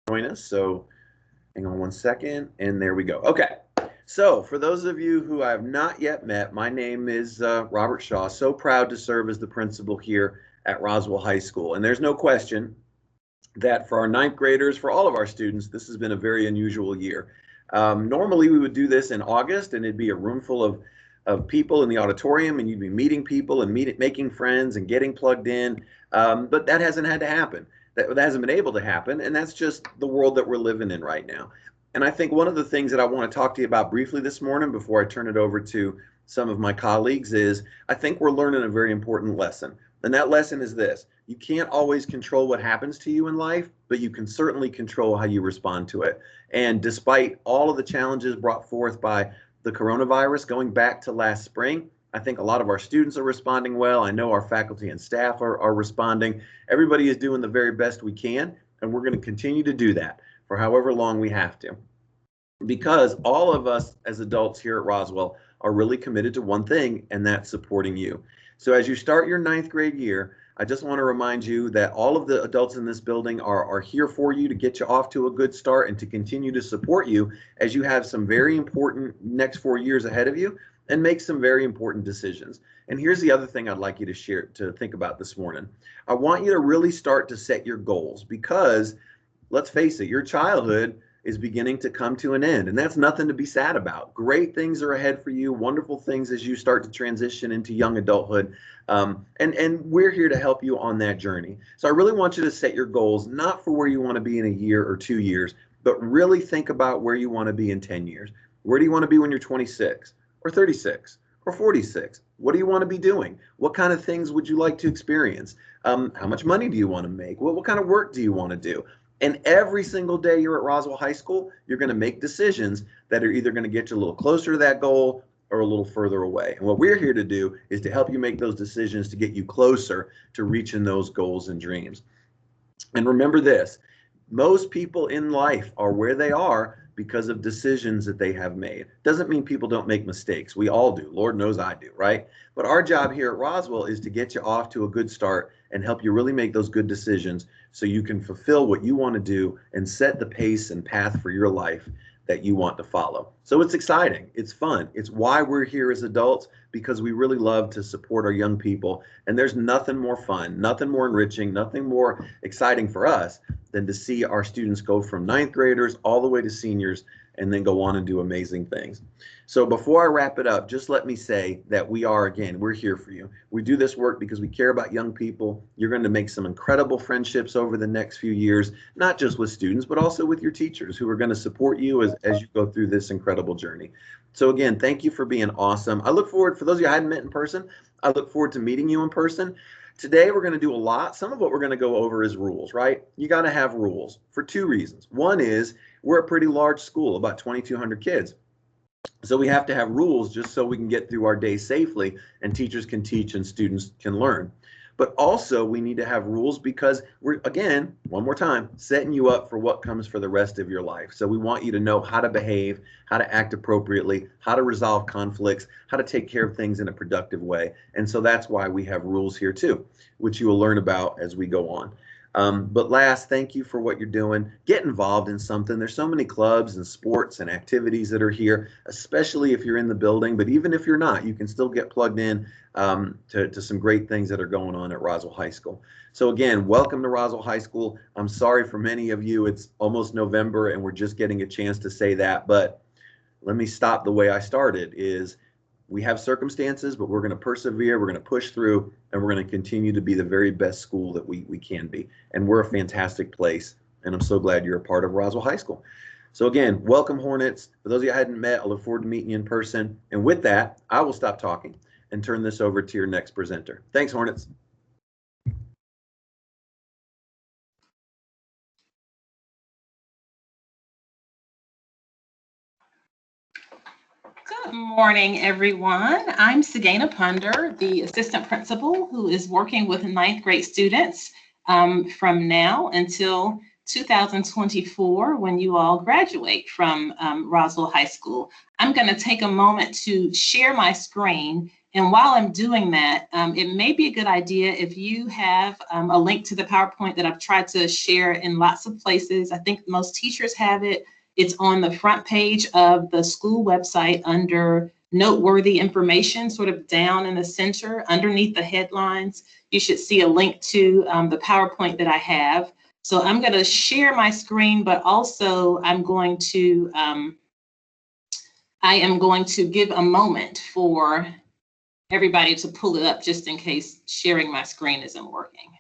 join us. So hang on one second, and there we go. Okay. So for those of you who I have not yet met, my name is Robert Shaw. So proud to serve as the principal here at Roswell High School. And there's no question that for our ninth graders, for all of our students, this has been a very unusual year. Normally, we would do this in August, and it'd be a room full of people in the auditorium, and you'd be meeting people and making friends and getting plugged in. But that hasn't had to happen. That hasn't been able to happen, and that's just the world that we're living in right now. And I think one of the things that I want to talk to you about briefly this morning before I turn it over to some of my colleagues is I think we're learning a very important lesson. And that lesson is this: you can't always control what happens to you in life, but you can certainly control how you respond to it. And despite all of the challenges brought forth by the coronavirus going back to last spring, I think a lot of our students are responding well. I know our faculty and staff are responding. Everybody is doing the very best we can, and we're going to continue to do that for however long we have to. Because all of us as adults here at Roswell are really committed to one thing, and that's supporting you. So as you start your ninth grade year, I just want to remind you that all of the adults in this building are here for you to get you off to a good start and to continue to support you as you have some very important next 4 years ahead of you and make some very important decisions. And here's the other thing I'd like you to share, to think about this morning. I want you to really start to set your goals because let's face it, your childhood is beginning to come to an end, and that's nothing to be sad about. Great things are ahead for you, wonderful things as you start to transition into young adulthood, and we're here to help you on that journey. So I really want you to set your goals, not for where you want to be in a year or 2 years, but really think about where you want to be in 10 years. Where do you want to be when you're 26 or 36 or 46? What do you want to be doing? What kind of things would you like to experience? How much money do you want to make? What kind of work do you want to do? And every single day you're at Roswell High School, you're going to make decisions that are either going to get you a little closer to that goal or a little further away. And what we're here to do is to help you make those decisions to get you closer to reaching those goals and dreams. And remember this: most people in life are where they are because of decisions that they have made. Doesn't mean people don't make mistakes. We all do. Lord knows I do, right? But our job here at Roswell is to get you off to a good start and help you really make those good decisions so you can fulfill what you want to do and set the pace and path for your life that you want to follow. So it's exciting. It's fun. It's why we're here as adults, because we really love to support our young people. And there's nothing more fun, nothing more enriching, nothing more exciting for us than to see our students go from ninth graders all the way to seniors and then go on and do amazing things. So before I wrap it up, just let me say that we're here for you. We do this work because we care about young people. You're going to make some incredible friendships over the next few years, not just with students, but also with your teachers who are going to support you as you go through this incredible journey. So again, thank you for being awesome. I look forward, for those of you I hadn't met in person, I look forward to meeting you in person. Today, we're going to do a lot. Some of what we're going to go over is rules, right? You got to have rules for two reasons. One is we're a pretty large school, about 2,200 kids. So we have to have rules just so we can get through our day safely and teachers can teach and students can learn. But also we need to have rules because we're, again, one more time, setting you up for what comes for the rest of your life. So we want you to know how to behave, how to act appropriately, how to resolve conflicts, how to take care of things in a productive way. And so that's why we have rules here too, which you will learn about as we go on. But last, thank you for what you're doing. Get involved in something. There's so many clubs and sports and activities that are here, especially if you're in the building. But even if you're not, you can still get plugged in to some great things that are going on at Roswell High School. So again, welcome to Roswell High School. I'm sorry for many of you, it's almost November and we're just getting a chance to say that. But let me stop the way I started is we have circumstances, but we're going to persevere, we're going to push through, and we're going to continue to be the very best school that we can be. And we're a fantastic place, and I'm so glad you're a part of Roswell High School. So again, welcome Hornets. For those of you I hadn't met, I look forward to meeting you in person. And with that, I will stop talking and turn this over to your next presenter. Thanks, Hornets. Good morning, everyone. I'm Sagana Punder, the assistant principal who is working with ninth grade students from now until 2024 when you all graduate from Roswell High School. I'm going to take a moment to share my screen And while I'm doing that, it may be a good idea if you have a link to the PowerPoint that I've tried to share in lots of places. I think most teachers have it. It's on the front page of the school website under noteworthy information, sort of down in the center underneath the headlines. You should see a link to the PowerPoint that I have. So I'm going to share my screen, but also I am going to give a moment for everybody to pull it up just in case sharing my screen isn't working.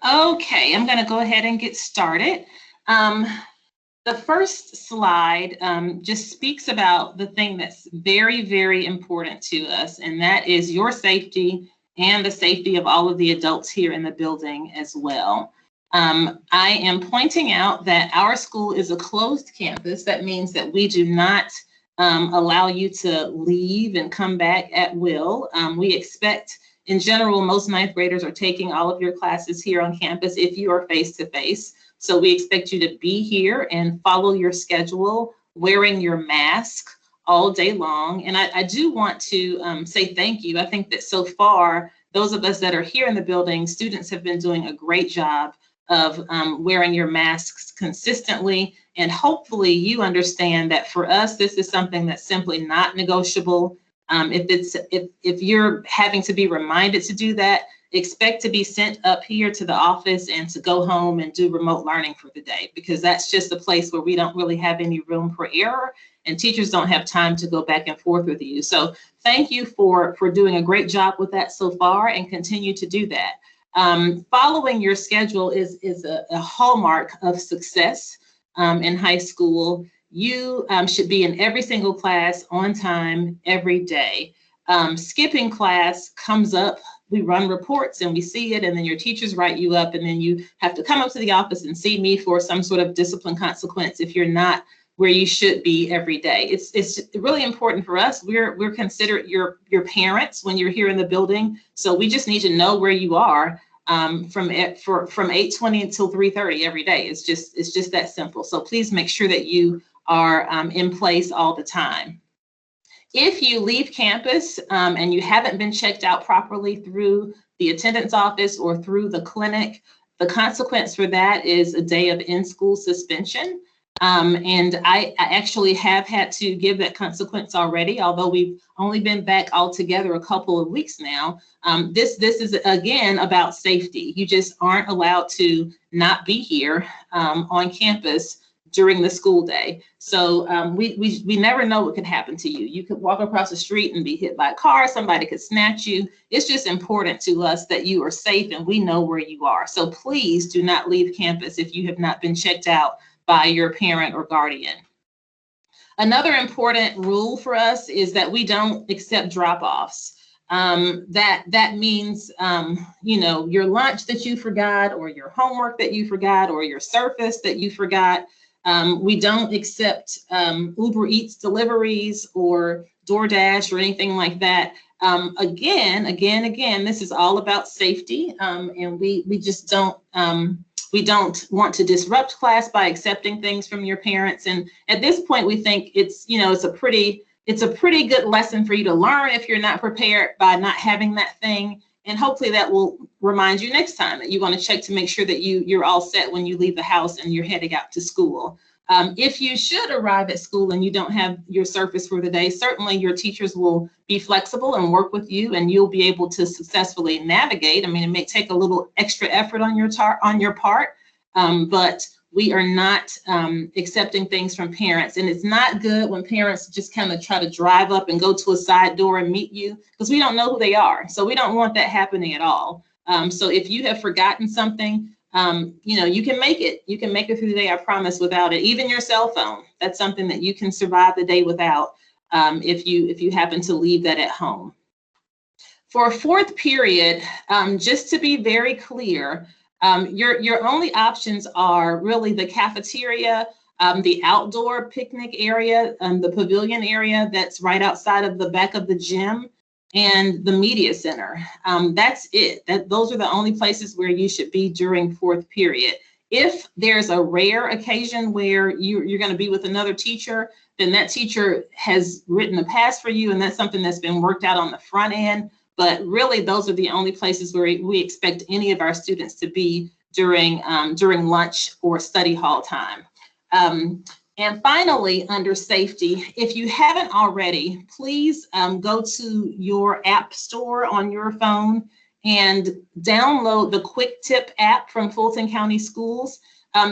Okay, I'm going to go ahead and get started. The first slide just speaks about the thing that's very, very important to us, and that is your safety and the safety of all of the adults here in the building as well. I am pointing out that our school is a closed campus. That means that we do not allow you to leave and come back at will. We expect, in general, most ninth graders are taking all of your classes here on campus if you are face-to-face. So we expect you to be here and follow your schedule, wearing your mask all day long. And I do want to say thank you. I think that so far, those of us that are here in the building, students have been doing a great job of wearing your masks consistently. And hopefully you understand that for us, this is something that's simply not negotiable. If you're having to be reminded to do that, expect to be sent up here to the office and to go home and do remote learning for the day, because that's just a place where we don't really have any room for error, and teachers don't have time to go back and forth with you. So thank you for doing a great job with that so far, and continue to do that. Following your schedule is a hallmark of success in high school. You should be in every single class on time every day. Skipping class comes up, we run reports and we see it, and then your teachers write you up, and then you have to come up to the office and see me for some sort of discipline consequence if you're not where you should be every day. It's really important for us. We're considered your parents when you're here in the building, so we just need to know where you are from 8:20 until 3:30 every day. It's just that simple. So please make sure that you are in place all the time. If you leave campus and you haven't been checked out properly through the attendance office or through the clinic, the consequence for that is a day of in-school suspension. And I actually have had to give that consequence already, although we've only been back all together a couple of weeks now. This is, again, about safety. You just aren't allowed to not be here on campus during the school day. So we never know what could happen to you. You could walk across the street and be hit by a car, somebody could snatch you. It's just important to us that you are safe and we know where you are. So please do not leave campus if you have not been checked out by your parent or guardian. Another important rule for us is that we don't accept drop-offs. That means, your lunch that you forgot, or your homework that you forgot, or your Surface that you forgot. We don't accept Uber Eats deliveries or DoorDash or anything like that. Again, this is all about safety, and we just don't want to disrupt class by accepting things from your parents. And at this point, we think it's a pretty it's a pretty good lesson for you to learn if you're not prepared by not having that thing. And hopefully that will remind you next time that you want to check to make sure that you're all set when you leave the house and you're heading out to school. If you should arrive at school and you don't have your Surface for the day, certainly your teachers will be flexible and work with you, and you'll be able to successfully navigate. I mean, it may take a little extra effort on your part, but we are not accepting things from parents. And it's not good when parents just kind of try to drive up and go to a side door and meet you, because we don't know who they are. So we don't want that happening at all. So if you have forgotten something, you can make it. You can make it through the day, I promise, without it. Even your cell phone, that's something that you can survive the day without if you happen to leave that at home. For a fourth period, just to be very clear, your only options are really the cafeteria, the outdoor picnic area, the pavilion area that's right outside of the back of the gym, and the media center. That's it. Those are the only places where you should be during fourth period. If there's a rare occasion where you're going to be with another teacher, then that teacher has written a pass for you, and that's something that's been worked out on the front end. But really, those are the only places where we expect any of our students to be during lunch or study hall time. And finally, under safety, if you haven't already, please go to your app store on your phone and download the Quick Tip app from Fulton County Schools.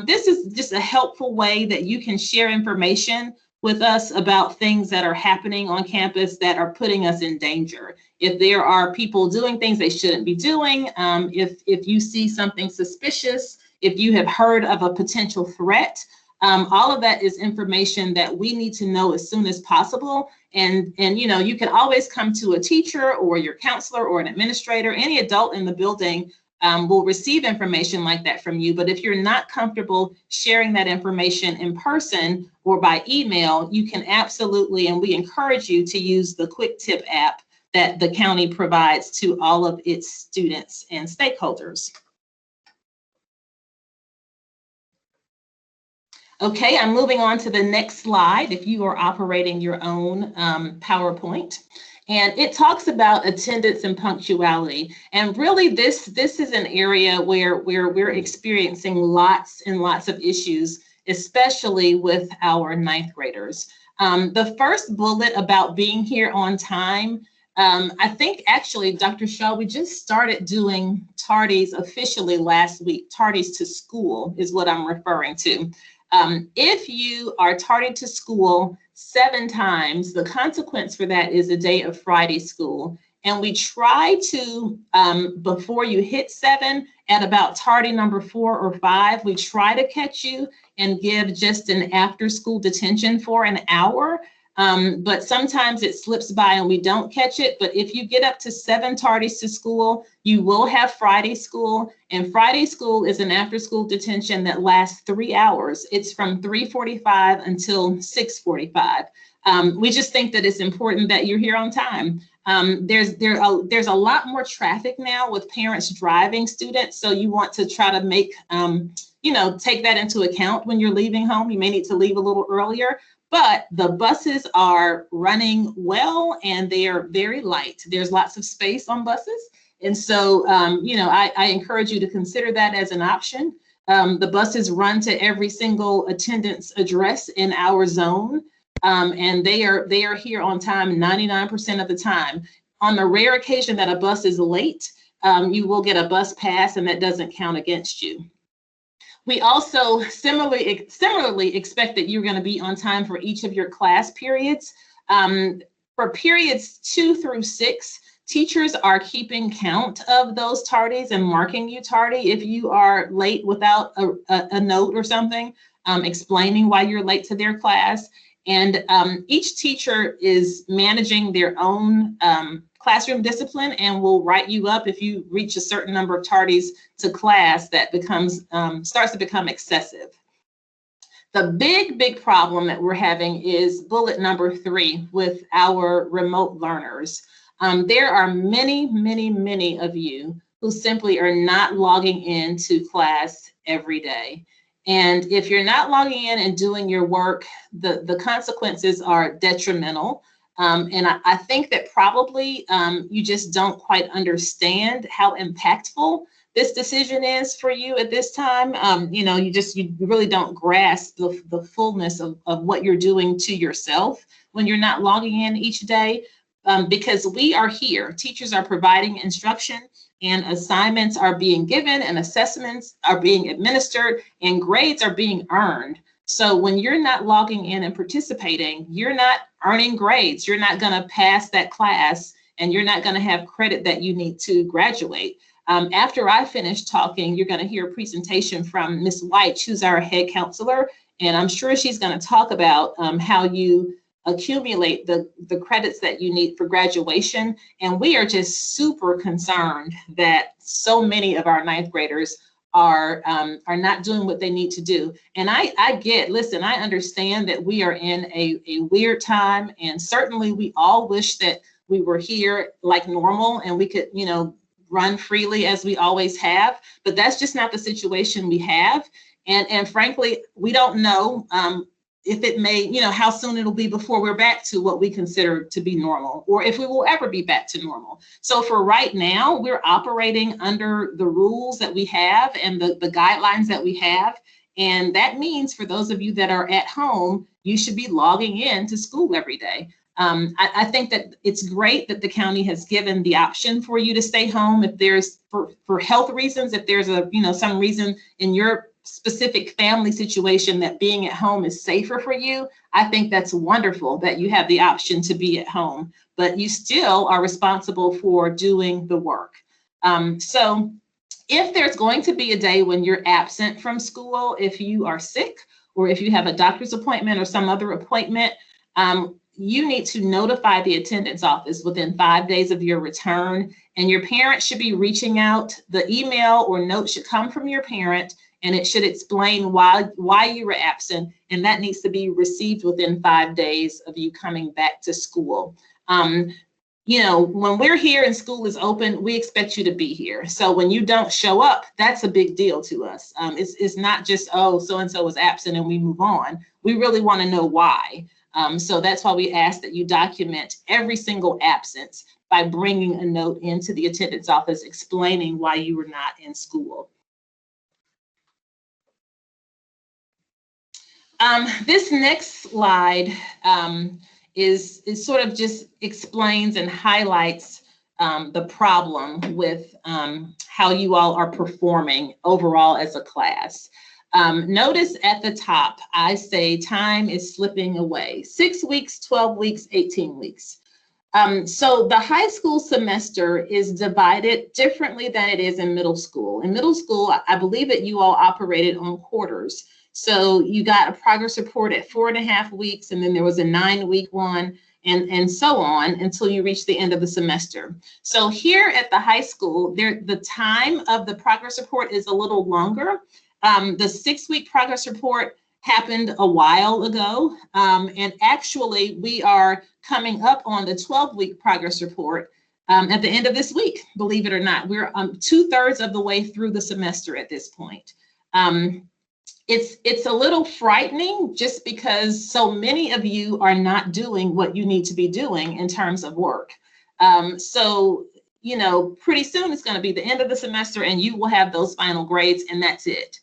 This is just a helpful way that you can share information with us about things that are happening on campus that are putting us in danger. If there are people doing things they shouldn't be doing, if you see something suspicious, if you have heard of a potential threat, all of that is information that we need to know as soon as possible. And you can always come to a teacher or your counselor or an administrator. Any adult in the building will receive information like that from you. But if you're not comfortable sharing that information in person or by email, you can absolutely, and we encourage you to use the Quick Tip app that the county provides to all of its students and stakeholders. Okay, I'm moving on to the next slide if you are operating your own PowerPoint. And it talks about attendance and punctuality. And really this is an area where we're experiencing lots and lots of issues, especially with our ninth graders. The first bullet about being here on time, I think actually, Dr. Shaw, we just started doing tardies officially last week. Tardies to school is what I'm referring to. If you are tardy to school 7 times, the consequence for that is a day of Friday school. And we try to, before you hit 7, at about tardy number 4 or 5, we try to catch you and give just an after school detention for an hour. But sometimes it slips by and we don't catch it. But if you get up to 7 tardies to school, you will have Friday school. And Friday school is an after school detention that lasts 3 hours. It's from 3:45 until 6:45. We just think that it's important that you're here on time. There's a lot more traffic now with parents driving students. So you want to try to make, take that into account when you're leaving home. You may need to leave a little earlier. But the buses are running well and they are very light. There's lots of space on buses. And so, I encourage you to consider that as an option. The buses run to every single attendance address in our zone. And they are here on time 99% of the time. On the rare occasion that a bus is late, you will get a bus pass and that doesn't count against you. We also similarly expect that you're going to be on time for each of your class periods. For periods 2 through 6, teachers are keeping count of those tardies and marking you tardy if you are late without a note or something explaining why you're late to their class. And each teacher is managing their own classroom discipline and will write you up if you reach a certain number of tardies to class that starts to become excessive. The big problem that we're having is bullet number 3 with our remote learners. There are many of you who simply are not logging into class every day. And if you're not logging in and doing your work, the consequences are detrimental. And I think that probably you just don't quite understand how impactful this decision is for you at this time. You really don't grasp the fullness of what you're doing to yourself when you're not logging in each day, because we are here. Teachers are providing instruction, and assignments are being given, and assessments are being administered, and grades are being earned. So when you're not logging in and participating, you're not earning grades. You're not going to pass that class, and you're not going to have credit that you need to graduate. After I finish talking, you're going to hear a presentation from Ms. White, who's our head counselor, and I'm sure she's going to talk about how you accumulate the credits that you need for graduation. And we are just super concerned that so many of our ninth graders are not doing what they need to do. And I understand that we are in a weird time, and certainly we all wish that we were here like normal and we could, run freely as we always have, but that's just not the situation we have. And frankly, we don't know if it may, how soon it'll be before we're back to what we consider to be normal, or if we will ever be back to normal. So for right now, we're operating under the rules that we have and the guidelines that we have. And that means for those of you that are at home, you should be logging in to school every day. I think that it's great that the county has given the option for you to stay home if there's for health reasons, if there's some reason in your specific family situation that being at home is safer for you. I think that's wonderful that you have the option to be at home, but you still are responsible for doing the work. So if there's going to be a day when you're absent from school, if you are sick or if you have a doctor's appointment or some other appointment, you need to notify the attendance office within 5 days of your return, and your parent should be reaching out. The email or note should come from your parent, and it should explain why you were absent, and that needs to be received within 5 days of you coming back to school. When we're here and school is open, we expect you to be here. So when you don't show up, that's a big deal to us. It's not just, oh, so-and-so was absent and we move on. We really want to know why. So that's why we ask that you document every single absence by bringing a note into the attendance office explaining why you were not in school. This next slide is sort of just explains and highlights the problem with how you all are performing overall as a class. Notice at the top, I say time is slipping away. 6 weeks, 12 weeks, 18 weeks. So the high school semester is divided differently than it is in middle school. In middle school, I believe that you all operated on quarters. So you got a progress report at 4.5 weeks, and then there was a 9-week one, and so on until you reach the end of the semester. So here at the high school, the time of the progress report is a little longer. The 6-week progress report happened a while ago, and actually we are coming up on the 12-week progress report at the end of this week, believe it or not. We're 2/3 of the way through the semester at this point. It's a little frightening just because so many of you are not doing what you need to be doing in terms of work. So pretty soon it's going to be the end of the semester and you will have those final grades, and that's it.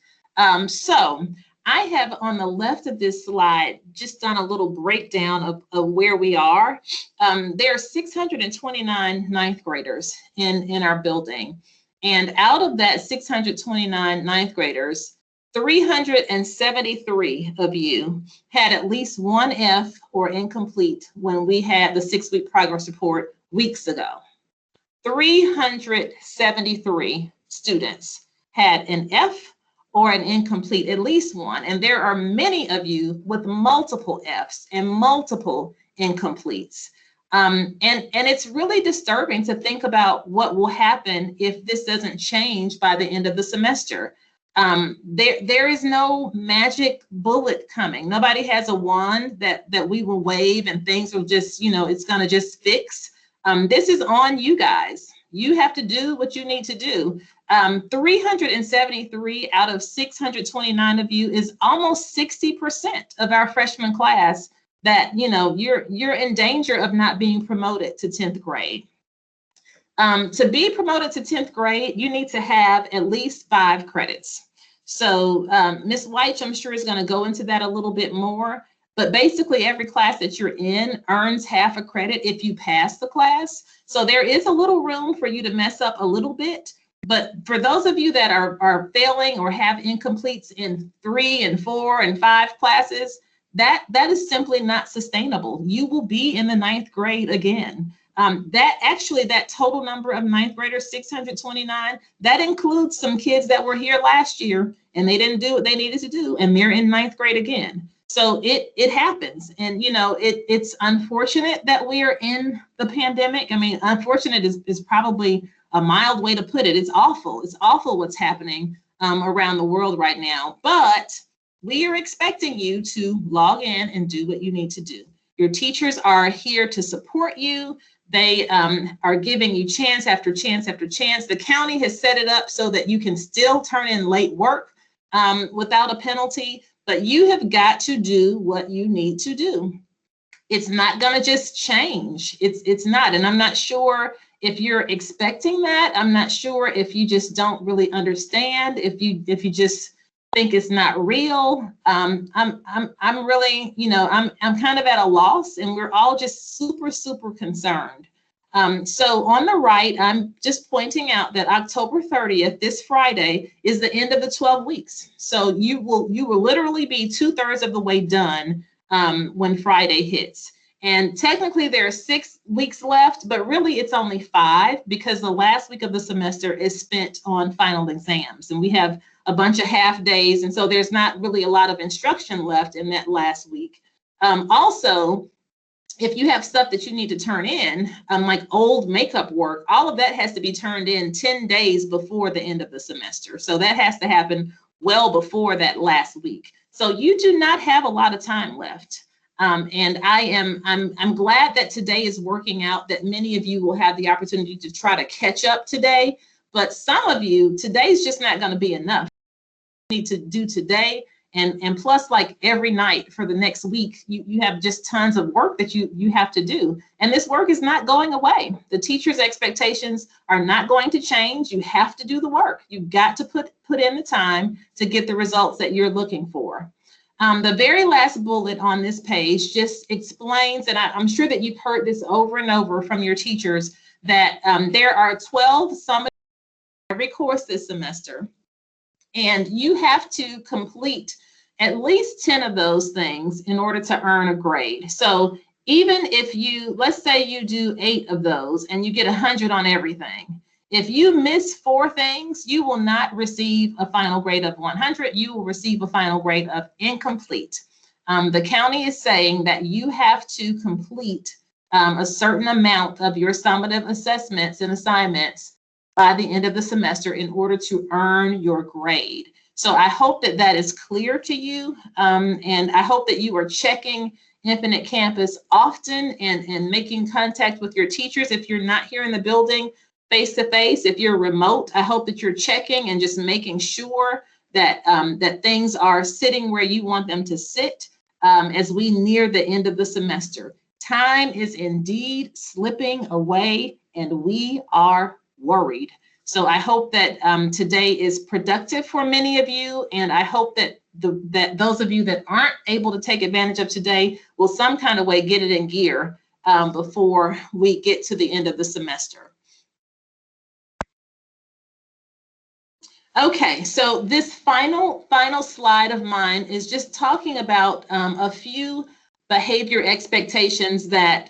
So I have on the left of this slide just done a little breakdown of where we are. There are 629 ninth graders in our building. And out of that 629 ninth graders, 373 of you had at least one F or incomplete when we had the 6-week progress report weeks ago. 373 students had an F or an incomplete, at least one. And there are many of you with multiple Fs and multiple incompletes. And it's really disturbing to think about what will happen if this doesn't change by the end of the semester. There is no magic bullet coming. Nobody has a wand that we will wave and things will just, it's going to just fix. This is on you guys. You have to do what you need to do. 373 out of 629 of you is almost 60% of our freshman class that, you know, you're in danger of not being promoted to 10th grade. To be promoted to 10th grade, you need to have at least 5 credits. So Ms. White, I'm sure, is going to go into that a little bit more. But basically, every class that you're in earns half a credit if you pass the class. So there is a little room for you to mess up a little bit. But for those of you that are failing or have incompletes in 3 and 4 and 5 classes, that is simply not sustainable. You will be in the 9th grade again. That total number of 9th graders, 629, that includes some kids that were here last year and they didn't do what they needed to do, and they're in 9th grade again. So it happens. And, you know, it's unfortunate that we are in the pandemic. I mean, unfortunate is probably a mild way to put it. It's awful. It's awful what's happening around the world right now. But we are expecting you to log in and do what you need to do. Your teachers are here to support you. They are giving you chance after chance after chance. The county has set it up so that you can still turn in late work without a penalty, but you have got to do what you need to do. It's not going to just change. It's not. And I'm not sure if you're expecting that. I'm not sure if you just don't really understand, if you just think it's not real. I'm really, you know, I'm kind of at a loss, and we're all just super concerned. So on the right, I'm just pointing out that October 30th, this Friday, is the end of the 12 weeks. So you will literally be 2/3 of the way done when Friday hits. And technically there are 6 weeks left, but really it's only 5, because the last week of the semester is spent on final exams, and we have a bunch of half days. And so there's not really a lot of instruction left in that last week. Also, if you have stuff that you need to turn in, like old makeup work, all of that has to be turned in 10 days before the end of the semester. So that has to happen well before that last week. So you do not have a lot of time left. And I'm glad that today is working out, that many of you will have the opportunity to try to catch up today. But some of you, today's just not going to be enough. You need to do today. And plus, like every night for the next week, you have just tons of work that you have to do. And this work is not going away. The teacher's expectations are not going to change. You have to do the work. You've got to put in the time to get the results that you're looking for. The very last bullet on this page just explains, and I'm sure that you've heard this over and over from your teachers, that there are 12 summative every course this semester. And you have to complete at least 10 of those things in order to earn a grade. So even if let's say you do 8 of those and you get 100 on everything, if you miss 4 things, you will not receive a final grade of 100. You will receive a final grade of incomplete. The county is saying that you have to complete a certain amount of your summative assessments and assignments by the end of the semester in order to earn your grade. So I hope that that is clear to you. And I hope that you are checking Infinite Campus often and making contact with your teachers. If you're not here in the building face to face, if you're remote, I hope that you're checking and just making sure that, that things are sitting where you want them to sit as we near the end of the semester. Time is indeed slipping away, and we are worried. So I hope that today is productive for many of you, and I hope that that those of you that aren't able to take advantage of today will some kind of way get it in gear before we get to the end of the semester. Okay, so this final slide of mine is just talking about a few behavior expectations that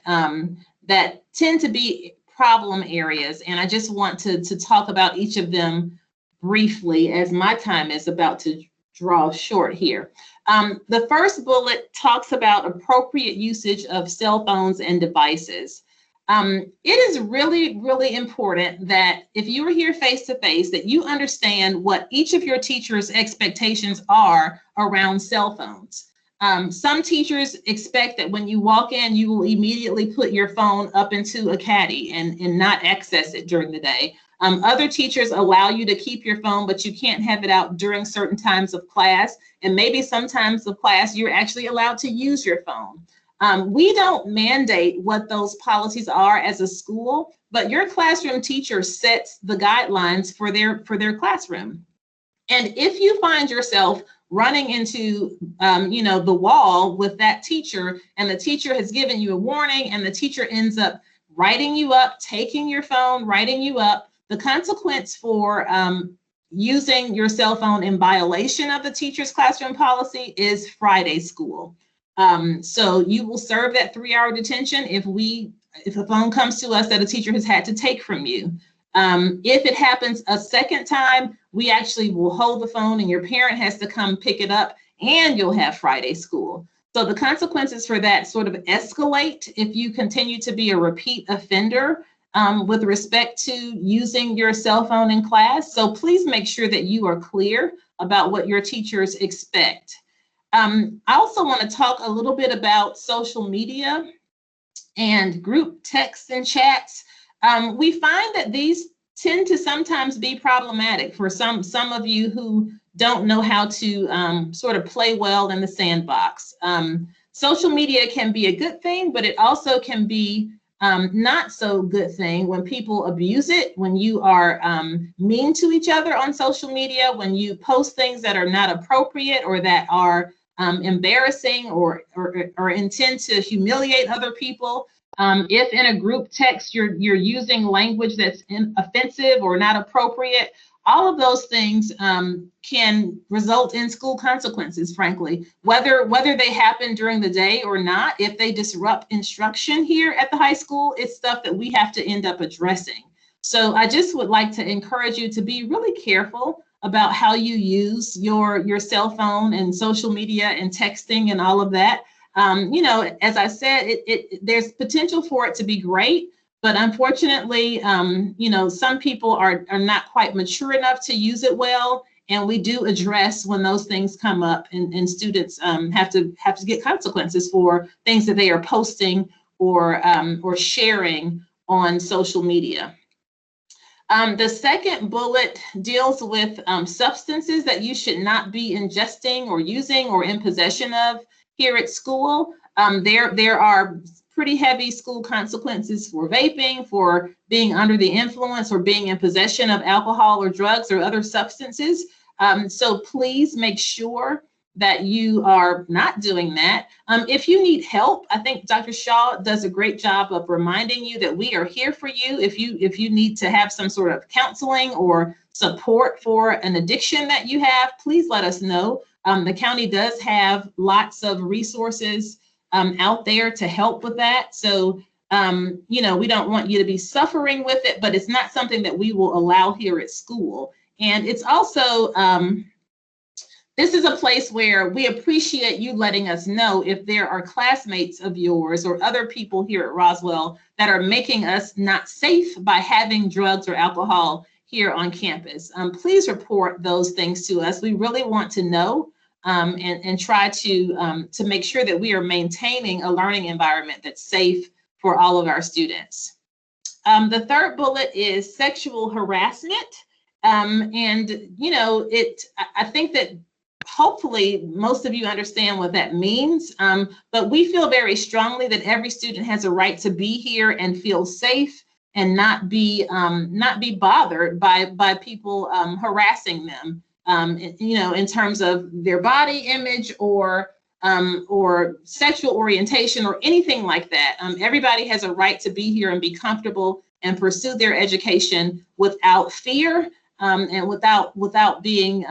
that tend to be problem areas, and I just want to talk about each of them briefly, as my time is about to draw short here. The first bullet talks about appropriate usage of cell phones and devices. It is really, really important that if you are here face to face, that you understand what each of your teachers' expectations are around cell phones. Some teachers expect that when you walk in, you will immediately put your phone up into a caddy and not access it during the day. Other teachers allow you to keep your phone, but you can't have it out during certain times of class. And maybe sometimes of class, you're actually allowed to use your phone. We don't mandate what those policies are as a school, but your classroom teacher sets the guidelines for their classroom. And if you find yourself running into, the wall with that teacher, and the teacher has given you a warning, and the teacher ends up writing you up, taking your phone, writing you up, the consequence for using your cell phone in violation of the teacher's classroom policy is Friday school. So you will serve that 3-hour detention if a phone comes to us that a teacher has had to take from you. If it happens a second time, we actually will hold the phone and your parent has to come pick it up, and you'll have Friday school. So the consequences for that sort of escalate if you continue to be a repeat offender with respect to using your cell phone in class. So please make sure that you are clear about what your teachers expect. I also want to talk a little bit about social media and group texts and chats. We find that these tend to sometimes be problematic for some of you who don't know how to sort of play well in the sandbox. Social media can be a good thing, but it also can be not so good thing when people abuse it, when you are mean to each other on social media, when you post things that are not appropriate or that are embarrassing or intend to humiliate other people. If in a group text you're using language that's offensive or not appropriate, all of those things can result in school consequences, frankly, whether they happen during the day or not. If they disrupt instruction here at the high school, it's stuff that we have to end up addressing. So I just would like to encourage you to be really careful about how you use your cell phone and social media and texting and all of that. As I said, there's potential for it to be great, but unfortunately, some people are not quite mature enough to use it well, and we do address when those things come up, and students have to get consequences for things that they are posting or sharing on social media. The second bullet deals with substances that you should not be ingesting or using or in possession of here at school. There are pretty heavy school consequences for vaping, for being under the influence, or being in possession of alcohol or drugs or other substances. So please make sure that you are not doing that. If you need help, I think Dr. Shaw does a great job of reminding you that we are here for you. If you need to have some sort of counseling or support for an addiction that you have, please let us know. The county does have lots of resources out there to help with that. So, we don't want you to be suffering with it, but it's not something that we will allow here at school. And it's also, this is a place where we appreciate you letting us know if there are classmates of yours or other people here at Roswell that are making us not safe by having drugs or alcohol here on campus. Please report those things to us. We really want to know and try to make sure that we are maintaining a learning environment that's safe for all of our students. The third bullet is sexual harassment. I think that hopefully most of you understand what that means, but we feel very strongly that every student has a right to be here and feel safe and not be bothered by people harassing them, in terms of their body image or sexual orientation or anything like that. Everybody has a right to be here and be comfortable and pursue their education without fear and without being,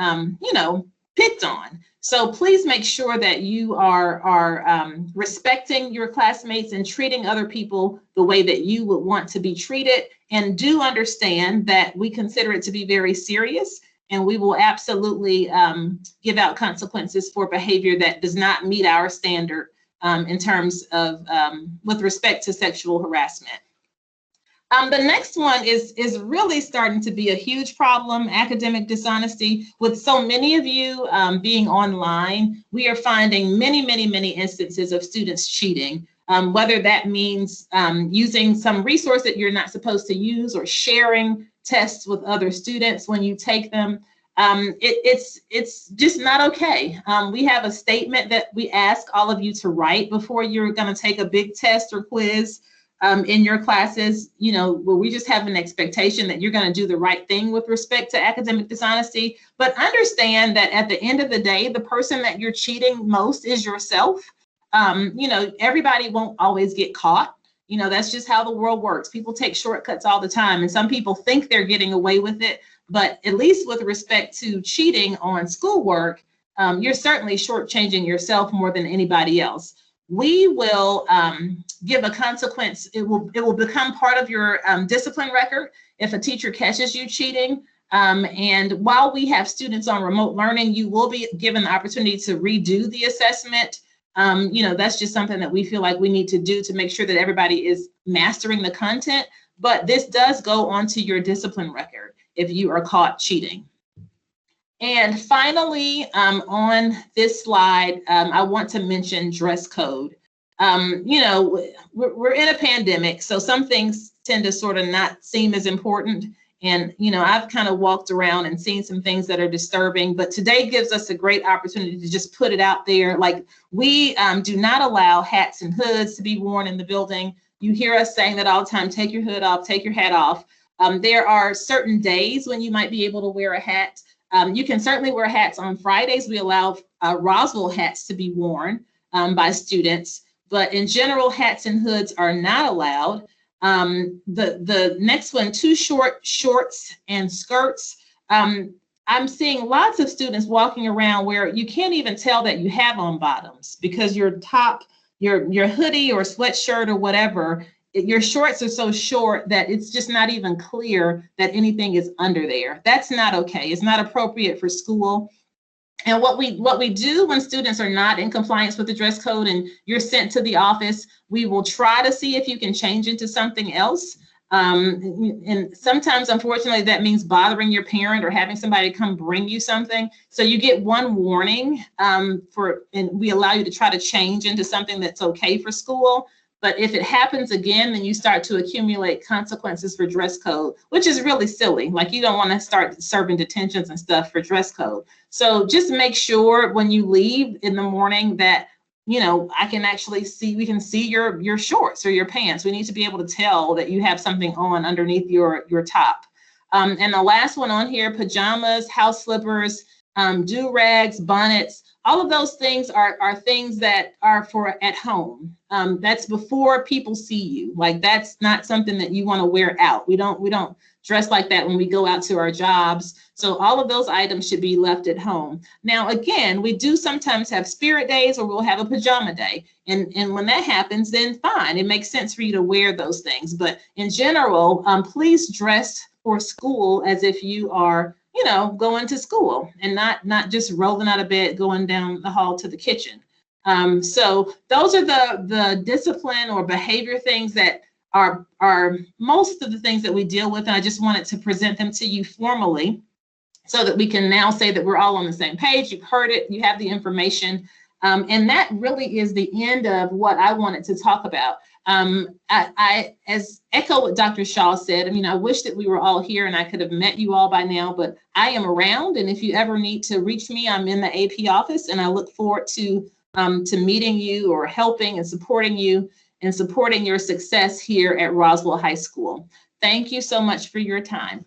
picked on. So please make sure that you are respecting your classmates and treating other people the way that you would want to be treated. And do understand that we consider it to be very serious, and we will absolutely give out consequences for behavior that does not meet our standard in terms of with respect to sexual harassment. The next one is really starting to be a huge problem, academic dishonesty. With so many of you being online, we are finding many instances of students cheating, whether that means using some resource that you're not supposed to use or sharing tests with other students when you take them. It's just not okay. We have a statement that we ask all of you to write before you're going to take a big test or quiz in your classes, where we just have an expectation that you're going to do the right thing with respect to academic dishonesty. But understand that at the end of the day, the person that you're cheating most is yourself. Everybody won't always get caught. That's just how the world works. People take shortcuts all the time, and some people think they're getting away with it. But at least with respect to cheating on schoolwork, you're certainly shortchanging yourself more than anybody else. We will give a consequence. It will become part of your discipline record if a teacher catches you cheating. And while we have students on remote learning, you will be given the opportunity to redo the assessment. That's just something that we feel like we need to do to make sure that everybody is mastering the content. But this does go onto your discipline record if you are caught cheating. And finally, on this slide, I want to mention dress code. We're in a pandemic, so some things tend to sort of not seem as important. And, I've kind of walked around and seen some things that are disturbing, but today gives us a great opportunity to just put it out there. Like, we do not allow hats and hoods to be worn in the building. You hear us saying that all the time: take your hood off, take your hat off. There are certain days when you might be able to wear a hat. You can certainly wear hats on Fridays. We allow Roswell hats to be worn by students, but in general, hats and hoods are not allowed. The next one, too short shorts and skirts. I'm seeing lots of students walking around where you can't even tell that you have on bottoms, because your top, your hoodie or sweatshirt or whatever, your shorts are so short that it's just not even clear that anything is under there. That's not okay. It's not appropriate for school. And what we do when students are not in compliance with the dress code and you're sent to the office, we will try to see if you can change into something else. And sometimes, unfortunately, that means bothering your parent or having somebody come bring you something. So you get one warning and we allow you to try to change into something that's okay for school. But if it happens again, then you start to accumulate consequences for dress code, which is really silly. Like, you don't want to start serving detentions and stuff for dress code. So just make sure when you leave in the morning that, I can actually see, we can see your shorts or your pants. We need to be able to tell that you have something on underneath your top. And the last one on here: pajamas, house slippers, do-rags, bonnets. All of those things are things that are for at home. That's before people see you. Like, that's not something that you want to wear out. We don't dress like that when we go out to our jobs. So all of those items should be left at home. Now, again, we do sometimes have spirit days, or we'll have a pajama day. And when that happens, then fine. It makes sense for you to wear those things. But in general, please dress for school as if you are going to school, and not just rolling out of bed, going down the hall to the kitchen. So those are the discipline or behavior things that are most of the things that we deal with. And I just wanted to present them to you formally so that we can now say that we're all on the same page. You've heard it, you have the information. And that really is the end of what I wanted to talk about. I as echo what Dr. Shaw said, I wish that we were all here and I could have met you all by now, but I am around. And if you ever need to reach me, I'm in the AP office, and I look forward to meeting you or helping and supporting you and supporting your success here at Roswell High School. Thank you so much for your time.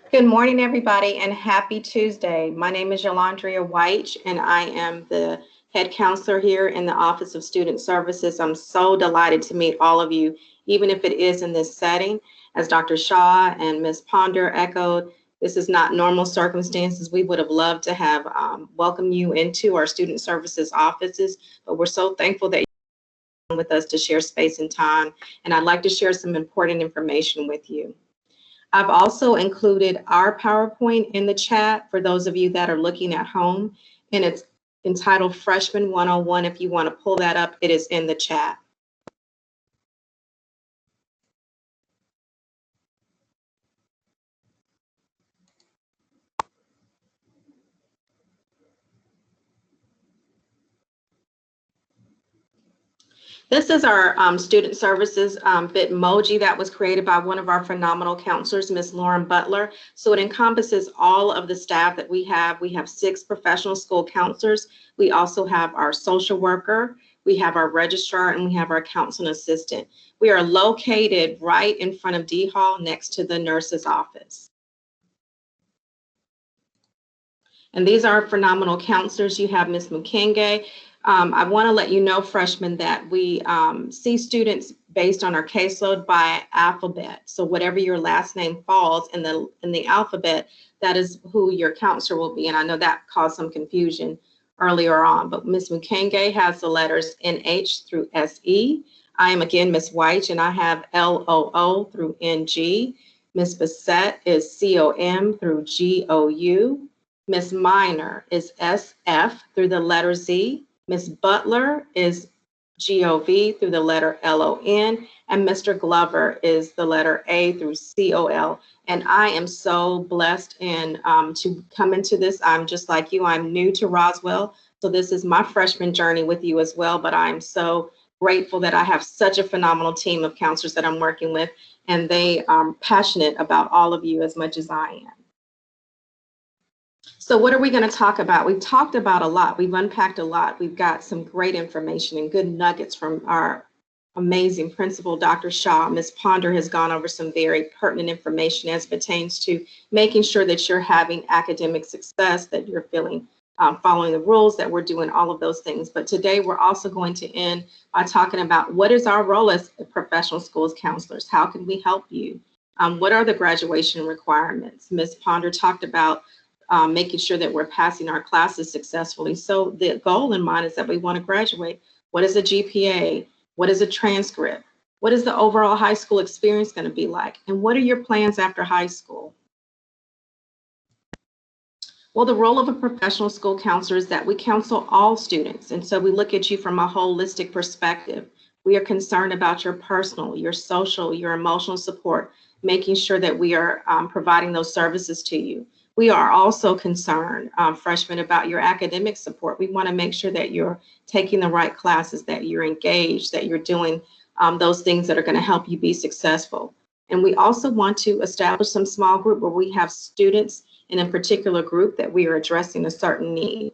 Good morning, everybody, and happy Tuesday. My name is Yolandria White, and I am the head counselor here in the Office of Student Services. I'm so delighted to meet all of you, even if it is in this setting. As Dr. Shaw and Ms. Ponder echoed, this is not normal circumstances. We would have loved to have welcomed you into our student services offices, but we're so thankful that you're with us to share space and time. And I'd like to share some important information with you. I've also included our PowerPoint in the chat for those of you that are looking at home, and it's entitled Freshman 101. If you want to pull that up, it is in the chat. This is our student services Bitmoji that was created by one of our phenomenal counselors, Miss Lauren Butler. So it encompasses all of the staff that we have. We have 6 professional school counselors. We also have our social worker, we have our registrar, and we have our counseling assistant. We are located right in front of D Hall next to the nurse's office. And these are phenomenal counselors. You have Miss Mukenge. I want to let you know, freshmen, that we see students based on our caseload by alphabet. So whatever your last name falls in the alphabet, that is who your counselor will be. And I know that caused some confusion earlier on, but Miss Mukenge has the letters NH through SE. I am again Miss White, and I have LOO through NG. Miss Bissett is COM through GOU. Miss Minor is SF through the letter Z. Miss Butler is GOV through the letter LON, and Mr. Glover is the letter A through COL. And I am so blessed and to come into this. I'm just like you. I'm new to Roswell, so this is my freshman journey with you as well. But I'm so grateful that I have such a phenomenal team of counselors that I'm working with, and they are passionate about all of you as much as I am. So what are we going to talk about? We've talked about a lot. We've unpacked a lot. We've got some great information and good nuggets from our amazing principal, Dr. Shaw. Ms. Ponder has gone over some very pertinent information as pertains to making sure that you're having academic success, that you're following the rules, that we're doing all of those things. But today we're also going to end by talking about what is our role as professional schools counselors? How can we help you? What are the graduation requirements? Ms. Ponder talked about making sure that we're passing our classes successfully. So the goal in mind is that we want to graduate. What is a GPA? What is a transcript? What is the overall high school experience going to be like? And what are your plans after high school? Well, the role of a professional school counselor is that we counsel all students. And so we look at you from a holistic perspective. We are concerned about your personal, your social, your emotional support, making sure that we are providing those services to you. We are also concerned, freshmen, about your academic support. We want to make sure that you're taking the right classes, that you're engaged, that you're doing those things that are going to help you be successful. And we also want to establish some small group where we have students in a particular group that we are addressing a certain need.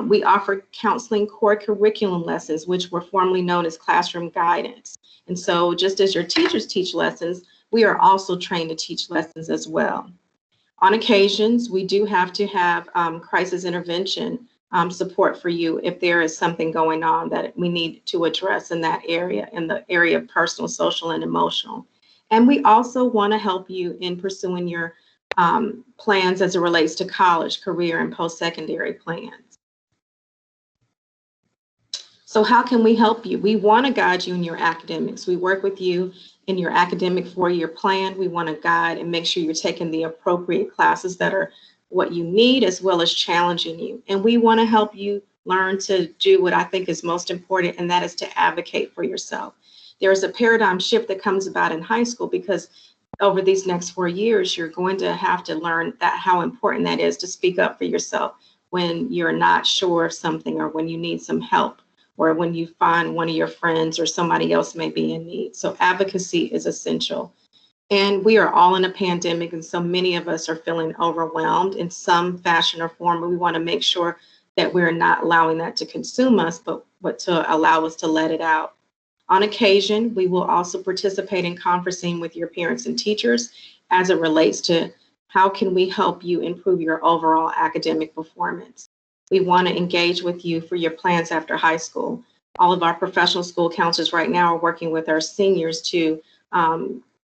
We offer counseling core curriculum lessons, which were formerly known as classroom guidance. And so just as your teachers teach lessons, we are also trained to teach lessons as well. On occasions, we do have to have crisis intervention support for you if there is something going on that we need to address in that area, in the area of personal, social, and emotional. And we also want to help you in pursuing your plans as it relates to college, career, and post-secondary plans. So how can we help you? We want to guide you in your academics. We work with you in your academic 4-year plan. We want to guide and make sure you're taking the appropriate classes that are what you need, as well as challenging you. And we want to help you learn to do what I think is most important, and that is to advocate for yourself. There is a paradigm shift that comes about in high school, because over these next 4 years, you're going to have to learn that how important that is to speak up for yourself when you're not sure of something, or when you need some help, or when you find one of your friends or somebody else may be in need. So advocacy is essential. And we are all in a pandemic, and so many of us are feeling overwhelmed in some fashion or form. We want to make sure that we're not allowing that to consume us, but to allow us to let it out. On occasion, we will also participate in conversing with your parents and teachers as it relates to how can we help you improve your overall academic performance. We want to engage with you for your plans after high school. All of our professional school counselors right now are working with our seniors to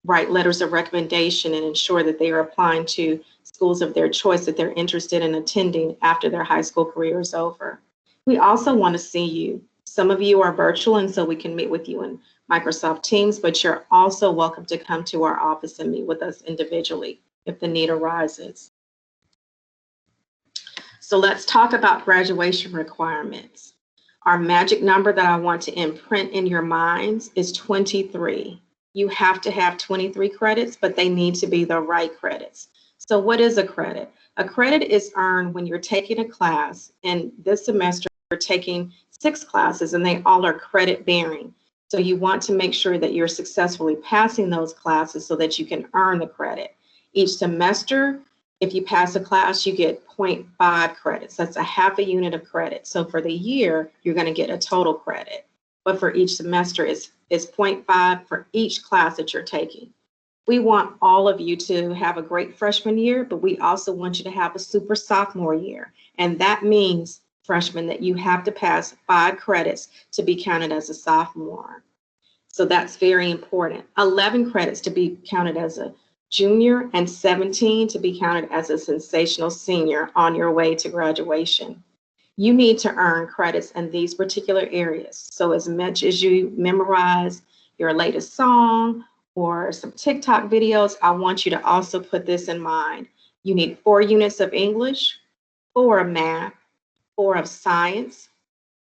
write letters of recommendation and ensure that they are applying to schools of their choice that they're interested in attending after their high school career is over. We also want to see you. Some of you are virtual, and so we can meet with you in Microsoft Teams, but you're also welcome to come to our office and meet with us individually if the need arises. So let's talk about graduation requirements. Our magic number that I want to imprint in your minds is 23. You have to have 23 credits, but they need to be the right credits. So what is a credit? A credit is earned when you're taking a class, and this semester we're taking 6 classes, and they all are credit bearing. So you want to make sure that you're successfully passing those classes so that you can earn the credit. Each semester, if you pass a class, you get 0.5 credits. That's a half a unit of credit. So for the year, you're going to get a total credit. But for each semester, it's 0.5 for each class that you're taking. We want all of you to have a great freshman year, but we also want you to have a super sophomore year. And that means, freshmen, that you have to pass 5 credits to be counted as a sophomore. So that's very important. 11 credits to be counted as a junior and 17 to be counted as a sensational senior on your way to graduation. You need to earn credits in these particular areas. So as much as you memorize your latest song or some TikTok videos, I want you to also put this in mind. You need 4 units of English, 4 of math, 4 of science,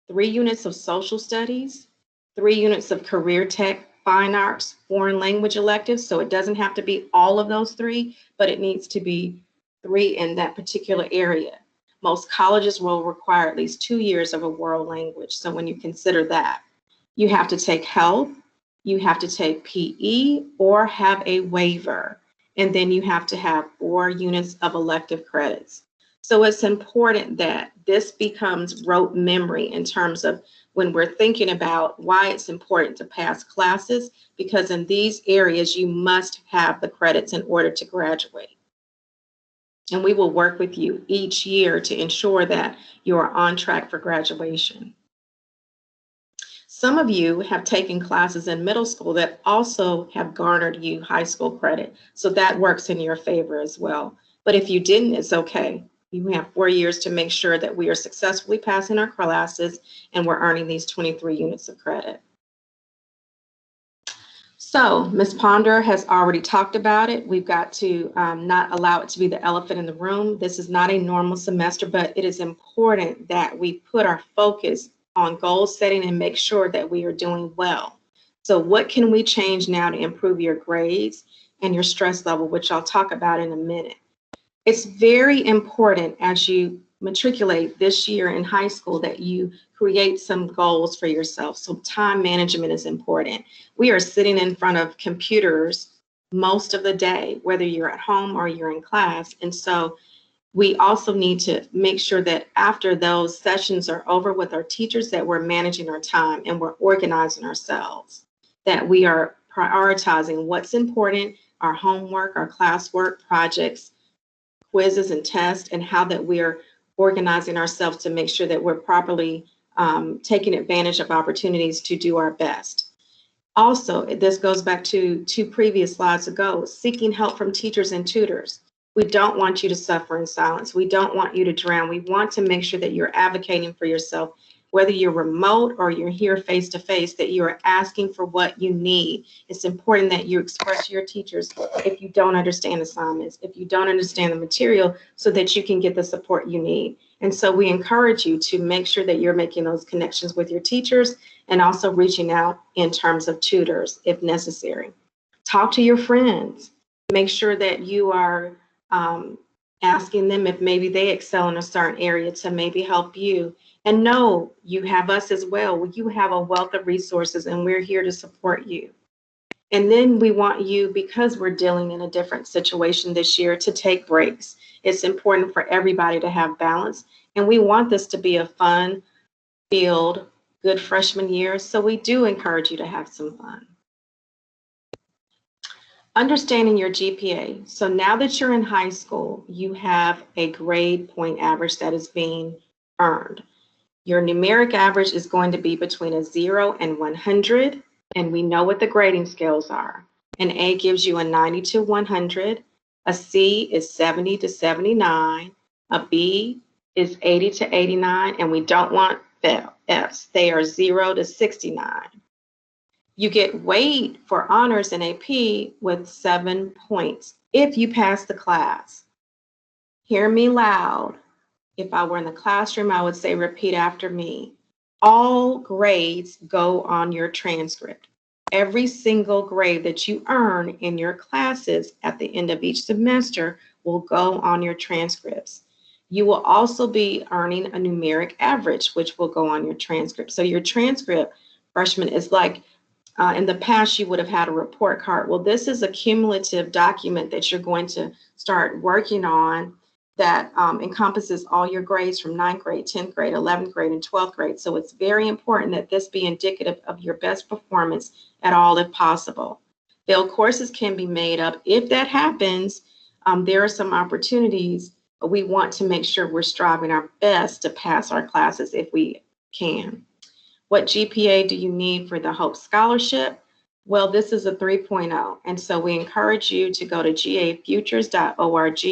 3 units of social studies, 3 units of career tech, fine arts, foreign language electives. So it doesn't have to be all of those 3, but it needs to be 3 in that particular area. Most colleges will require at least 2 years of a world language. So when you consider that, you have to take health, you have to take PE or have a waiver, and then you have to have 4 units of elective credits. So it's important that this becomes rote memory in terms of when we're thinking about why it's important to pass classes, because in these areas, you must have the credits in order to graduate. And we will work with you each year to ensure that you are on track for graduation. Some of you have taken classes in middle school that also have garnered you high school credit. So that works in your favor as well. But if you didn't, it's okay. You have 4 years to make sure that we are successfully passing our classes and we're earning these 23 units of credit. So Ms. Ponder has already talked about it. We've got to not allow it to be the elephant in the room. This is not a normal semester, but it is important that we put our focus on goal setting and make sure that we are doing well. So what can we change now to improve your grades and your stress level, which I'll talk about in a minute. It's very important as you matriculate this year in high school that you create some goals for yourself. So time management is important. We are sitting in front of computers most of the day, whether you're at home or you're in class. And so we also need to make sure that after those sessions are over with our teachers, that we're managing our time and we're organizing ourselves, that we are prioritizing what's important, our homework, our classwork, projects, quizzes and tests, and how that we're organizing ourselves to make sure that we're properly taking advantage of opportunities to do our best. Also, this goes back to 2 previous slides ago, seeking help from teachers and tutors. We don't want you to suffer in silence. We don't want you to drown. We want to make sure that you're advocating for yourself, whether you're remote or you're here face to face, that you're asking for what you need. It's important that you express to your teachers if you don't understand assignments, if you don't understand the material, so that you can get the support you need. And so we encourage you to make sure that you're making those connections with your teachers and also reaching out in terms of tutors if necessary. Talk to your friends. Make sure that you are asking them if maybe they excel in a certain area to maybe help you. And know you have us as well. You have a wealth of resources and we're here to support you. And then we want you, because we're dealing in a different situation this year, to take breaks. It's important for everybody to have balance. And we want this to be a fun-filled, good freshman year. So we do encourage you to have some fun. Understanding your GPA. So now that you're in high school, you have a grade point average that is being earned. Your numeric average is going to be between a 0 and 100, and we know what the grading scales are. An A gives you a 90 to 100, a C is 70 to 79, a B is 80 to 89, and we don't want Fs. They are 0 to 69. You get weighed for honors in AP with 7 points if you pass the class. Hear me loud. If I were in the classroom, I would say, repeat after me. All grades go on your transcript. Every single grade that you earn in your classes at the end of each semester will go on your transcripts. You will also be earning a numeric average, which will go on your transcript. So your transcript, freshman, is like In the past, you would have had a report card. Well, this is a cumulative document that you're going to start working on that encompasses all your grades from 9th grade, 10th grade, 11th grade, and 12th grade. So it's very important that this be indicative of your best performance at all if possible. Failed courses can be made up. If that happens, there are some opportunities. We want to make sure we're striving our best to pass our classes if we can. What GPA do you need for the Hope Scholarship? Well, this is a 3.0. And so we encourage you to go to gafutures.org,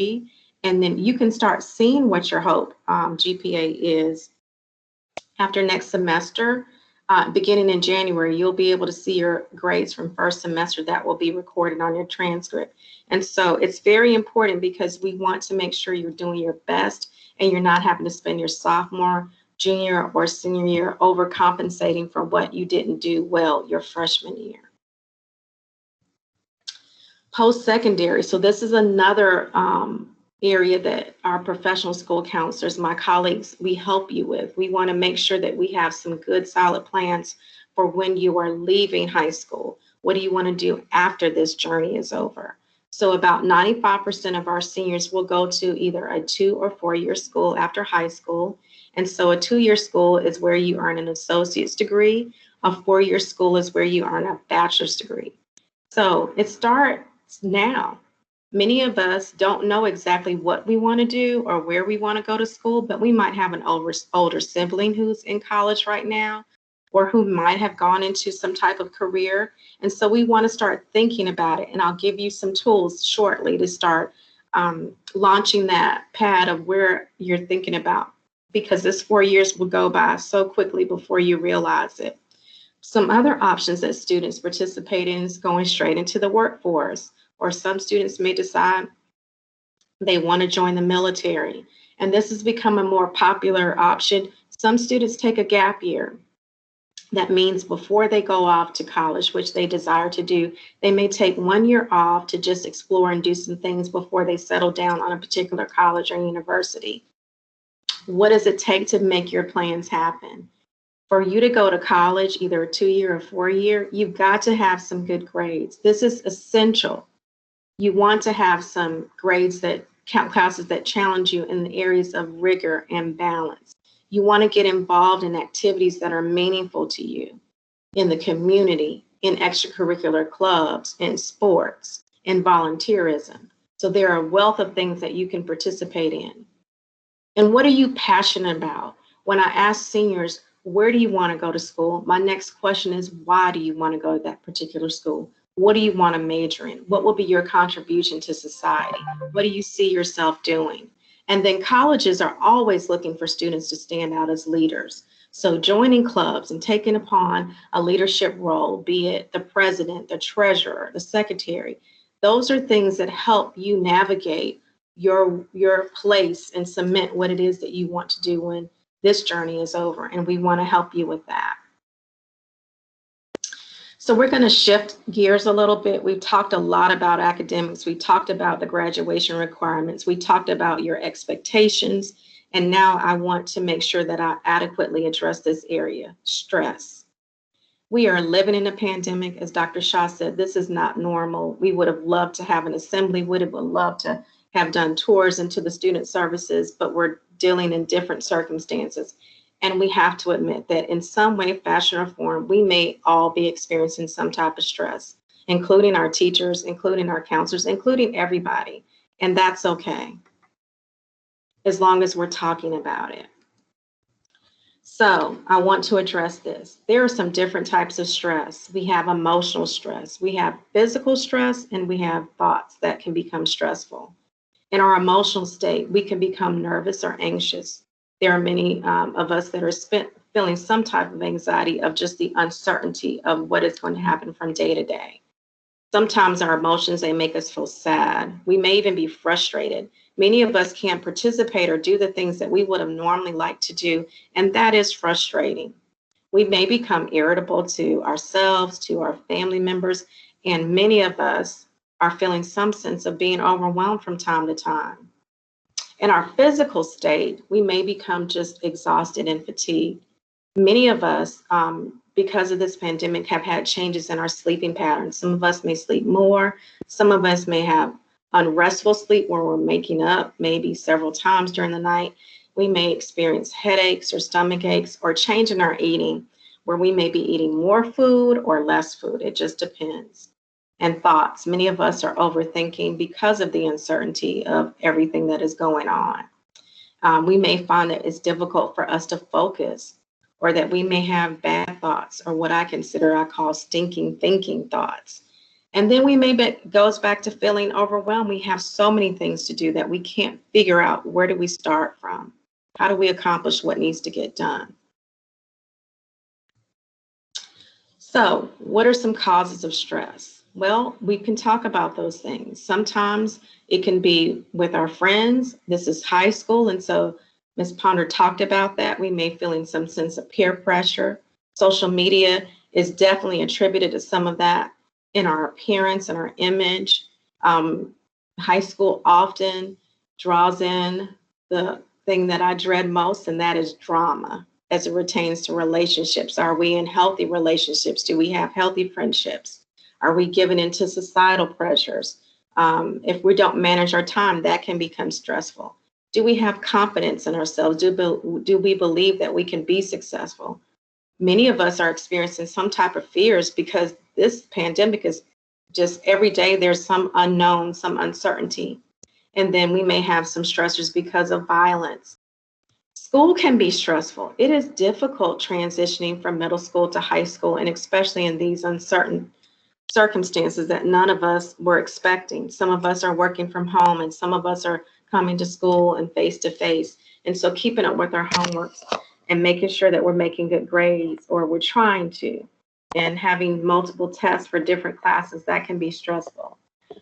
and then you can start seeing what your Hope GPA is. After next semester, beginning in January, you'll be able to see your grades from first semester that will be recorded on your transcript. And so it's very important because we want to make sure you're doing your best and you're not having to spend your sophomore, junior, or senior year overcompensating for what you didn't do well your freshman year. Post-secondary. So this is another area that our professional school counselors, my colleagues, we help you with. We want to make sure that we have some good, solid plans for when you are leaving high school. What do you want to do after this journey is over? So about 95% of our seniors will go to either a 2 or 4 year school after high school. And so a 2-year school is where you earn an associate's degree. A 4-year school is where you earn a bachelor's degree. So it starts now. Many of us don't know exactly what we want to do or where we want to go to school, but we might have an older sibling who's in college right now, or who might have gone into some type of career. And so we want to start thinking about it. And I'll give you some tools shortly to start launching that pad of where you're thinking about, because this 4 years will go by so quickly before you realize it. Some other options that students participate in is going straight into the workforce, or some students may decide they want to join the military. And this has become a more popular option. Some students take a gap year. That means before they go off to college, which they desire to do, they may take 1 year off to just explore and do some things before they settle down on a particular college or university. What does it take to make your plans happen? For you to go to college, either a 2-year or 4-year, you've got to have some good grades. This is essential. You want to have some grades that classes that challenge you in the areas of rigor and balance. You want to get involved in activities that are meaningful to you in the community, in extracurricular clubs, in sports, in volunteerism. So there are a wealth of things that you can participate in. And what are you passionate about? When I ask seniors, where do you want to go to school? My next question is, why do you want to go to that particular school? What do you want to major in? What will be your contribution to society? What do you see yourself doing? And then colleges are always looking for students to stand out as leaders. So joining clubs and taking upon a leadership role, be it the president, the treasurer, the secretary, those are things that help you navigate your place and cement what it is that you want to do when this journey is over. And we want to help you with that. So we're going to shift gears a little bit. We've talked a lot about academics. We talked about the graduation requirements. We talked about your expectations. And now I want to make sure that I adequately address this area, stress. We are living in a pandemic. As Dr. Shaw said, this is not normal. We would have loved to have an assembly, would have loved to have done tours into the student services, but we're dealing in different circumstances. And we have to admit that in some way, fashion, or form, we may all be experiencing some type of stress, including our teachers, including our counselors, including everybody. And that's okay, as long as we're talking about it. So I want to address this. There are some different types of stress. We have emotional stress, we have physical stress, and we have thoughts that can become stressful. In our emotional state, we can become nervous or anxious. There are many of us that are feeling some type of anxiety of just the uncertainty of what is going to happen from day to day. Sometimes our emotions, they make us feel sad. We may even be frustrated. Many of us can't participate or do the things that we would have normally liked to do, and that is frustrating. We may become irritable to ourselves, to our family members, and many of us are feeling some sense of being overwhelmed from time to time. In our physical state, we may become just exhausted and fatigued. Many of us because of this pandemic, have had changes in our sleeping patterns. Some of us may sleep more. Some of us may have unrestful sleep where we're making up maybe several times during the night. We may experience headaches or stomach aches or change in our eating where we may be eating more food or less food. It just depends. And thoughts. Many of us are overthinking because of the uncertainty of everything that is going on. We may find that it's difficult for us to focus, or that we may have bad thoughts, or what I call stinking thinking thoughts. And then we may goes back to feeling overwhelmed. We have so many things to do that we can't figure out, where do we start from? How do we accomplish what needs to get done? So, what are some causes of stress? Well, we can talk about those things. Sometimes it can be with our friends. This is high school, and so Ms. Ponder talked about that. We may feel some sense of peer pressure. Social media is definitely attributed to some of that in our appearance and our image. High school often draws in the thing that I dread most, and that is drama as it pertains to relationships. Are we in healthy relationships? Do we have healthy friendships? Are we given into societal pressures? If we don't manage our time, that can become stressful. Do we have confidence in ourselves? Do we believe that we can be successful? Many of us are experiencing some type of fears because this pandemic is just every day there's some unknown, some uncertainty. And then we may have some stressors because of violence. School can be stressful. It is difficult transitioning from middle school to high school, and especially in these uncertain circumstances that none of us were expecting. Some of us are working from home, and some of us are coming to school and face to face. And so keeping up with our homeworks and making sure that we're making good grades, or we're trying to, and having multiple tests for different classes, that can be stressful.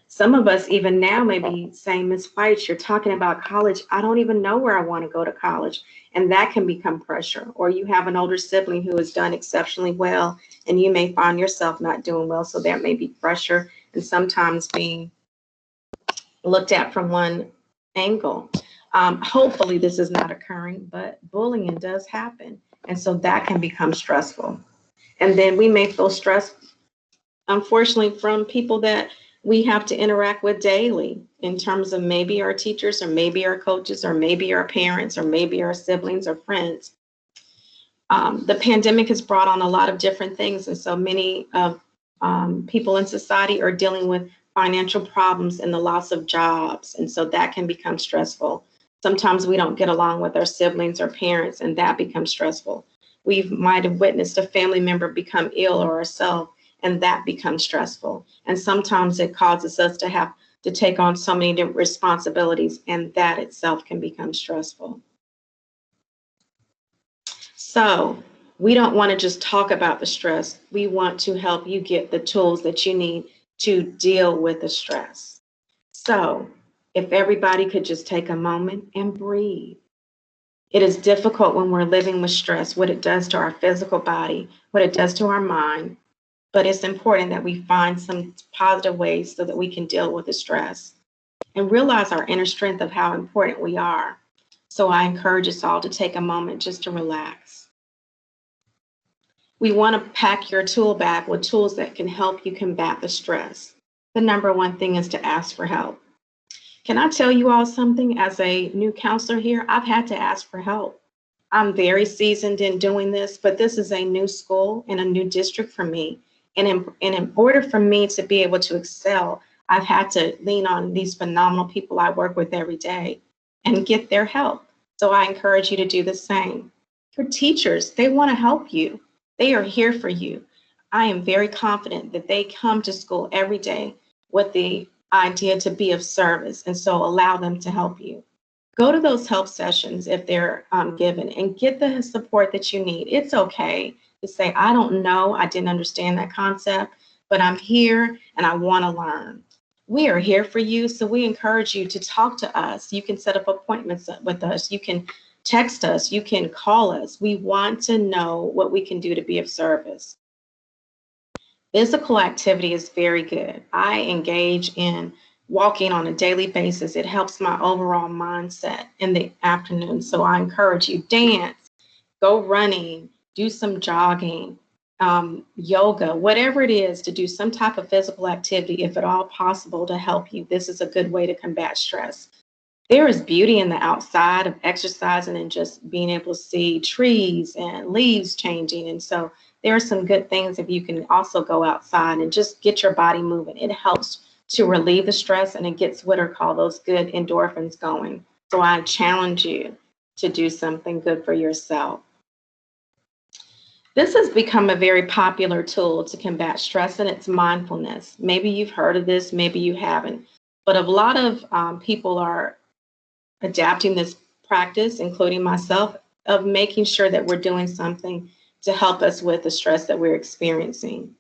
Some of us even now may be saying, Ms. White, you're talking about college. I don't even know where I want to go to college. And that can become pressure. Or you have an older sibling who has done exceptionally well, and you may find yourself not doing well. So that may be pressure, and sometimes being looked at from one angle. Hopefully this is not occurring, but bullying does happen. And so that can become stressful. And then we may feel stress, unfortunately, from people that we have to interact with daily, in terms of maybe our teachers, or maybe our coaches, or maybe our parents, or maybe our siblings or friends. The pandemic has brought on a lot of different things. And so many of people in society are dealing with financial problems and the loss of jobs. And so that can become stressful. Sometimes we don't get along with our siblings or parents, and that becomes stressful. We might have witnessed a family member become ill or ourselves, and that becomes stressful. And sometimes it causes us to have to take on so many different responsibilities, and that itself can become stressful. So we don't want to just talk about the stress. We want to help you get the tools that you need to deal with the stress. So if everybody could just take a moment and breathe. It is difficult when we're living with stress, what it does to our physical body, what it does to our mind. But it's important that we find some positive ways so that we can deal with the stress and realize our inner strength of how important we are. So I encourage us all to take a moment just to relax. We want to pack your tool bag with tools that can help you combat the stress. The number one thing is to ask for help. Can I tell you all something? As a new counselor here, I've had to ask for help. I'm very seasoned in doing this, but this is a new school and a new district for me. And in order for me to be able to excel, I've had to lean on these phenomenal people I work with every day and get their help. So I encourage you to do the same. Your teachers, they want to help you. They are here for you. I am very confident that they come to school every day with the idea to be of service, and so allow them to help you. Go to those help sessions if they're given, and get the support that you need. It's okay to say, I don't know, I didn't understand that concept, but I'm here and I want to learn. We are here for you, so we encourage you to talk to us. You can set up appointments with us. You can text us. You can call us. We want to know what we can do to be of service. Physical activity is very good. I engage in walking on a daily basis. It helps my overall mindset in the afternoon. So I encourage you, dance, go running, do some jogging, yoga, whatever it is, to do some type of physical activity, if at all possible, to help you. This is a good way to combat stress. There is beauty in the outside of exercising and just being able to see trees and leaves changing. And so there are some good things if you can also go outside and just get your body moving. It helps to relieve the stress, and it gets what are called those good endorphins going. So I challenge you to do something good for yourself. This has become a very popular tool to combat stress, and it's mindfulness. Maybe you've heard of this, maybe you haven't, but a lot of people are adapting this practice, including myself, of making sure that we're doing something to help us with the stress that we're experiencing.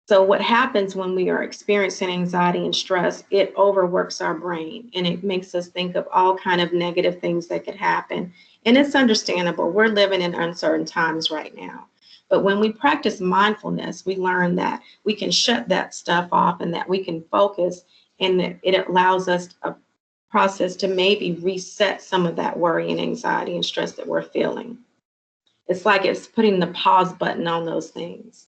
So what happens when we are experiencing anxiety and stress, it overworks our brain, and it makes us think of all kind of negative things that could happen. And it's understandable. We're living in uncertain times right now. But when we practice mindfulness, we learn that we can shut that stuff off and that we can focus, and that it allows us a process to maybe reset some of that worry and anxiety and stress that we're feeling. It's like it's putting the pause button on those things.